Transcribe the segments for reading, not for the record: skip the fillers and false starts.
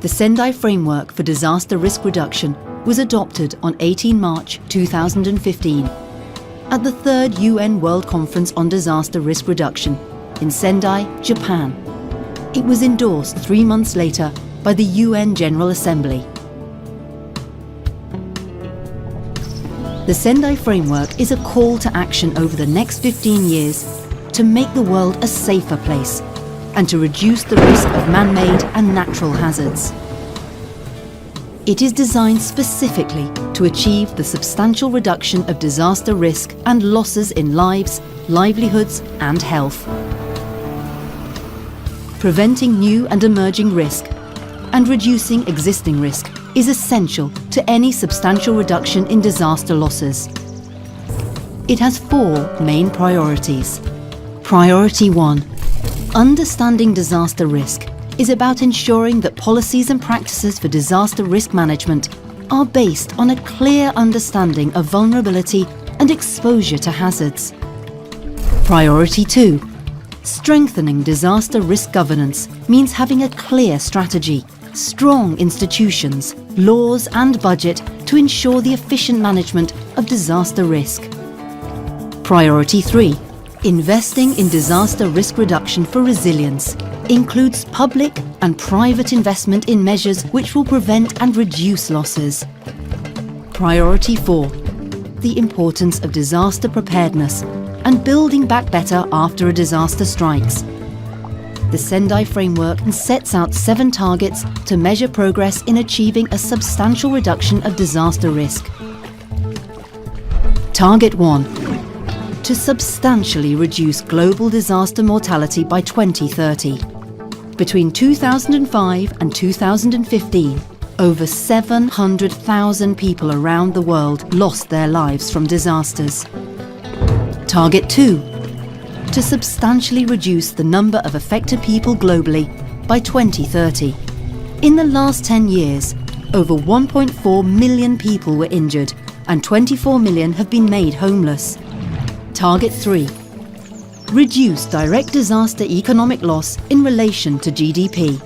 The Sendai Framework for Disaster Risk Reduction was adopted on 18 March 2015 at the 3rd UN World Conference on Disaster Risk Reduction in Sendai, Japan. It was endorsed 3 months later by the UN General Assembly. The Sendai Framework is a call to action over the next 15 years to make the world a safer place and to reduce the risk of man-made and natural hazards. It is designed specifically to achieve the substantial reduction of disaster risk and losses in lives, livelihoods and health. Preventing new and emerging risk and reducing existing risk is essential to any substantial reduction in disaster losses. It has 4 main priorities. Priority 1. Understanding disaster risk is about ensuring that policies and practices for disaster risk management are based on a clear understanding of vulnerability and exposure to hazards. Priority 2. Strengthening disaster risk governance means having a clear strategy, strong institutions, laws and budget to ensure the efficient management of disaster risk. Priority 3. Investing in disaster risk reduction for resilience includes public and private investment in measures which will prevent and reduce losses. Priority 4. The importance of disaster preparedness and building back better after a disaster strikes. The Sendai Framework sets out 7 targets to measure progress in achieving a substantial reduction of disaster risk. Target 1. To substantially reduce global disaster mortality by 2030. Between 2005 and 2015, over 700,000 people around the world lost their lives from disasters. Target 2. To substantially reduce the number of affected people globally by 2030. In the last 10 years, over 1.4 million people were injured and 24 million have been made homeless. Target 3. Reduce direct disaster economic loss in relation to GDP.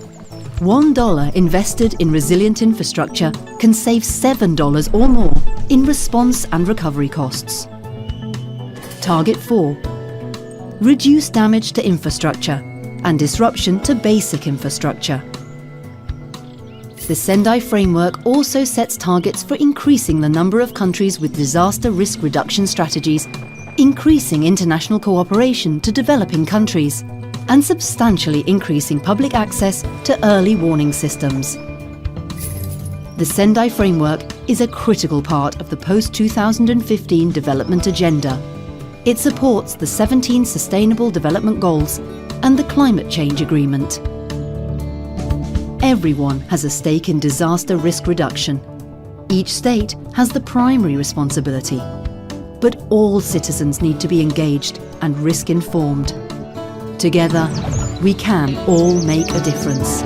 $1 invested in resilient infrastructure can save $7 or more in response and recovery costs. Target 4. Reduce damage to infrastructure and disruption to basic infrastructure. The Sendai Framework also sets targets for increasing the number of countries with disaster risk reduction strategies, increasing international cooperation to developing countries, and substantially increasing public access to early warning systems. The Sendai Framework is a critical part of the post-2015 development agenda. It supports the 17 Sustainable Development Goals and the Climate Change Agreement. Everyone has a stake in disaster risk reduction. Each state has the primary responsibility. But all citizens need to be engaged and risk-informed. Together, we can all make a difference.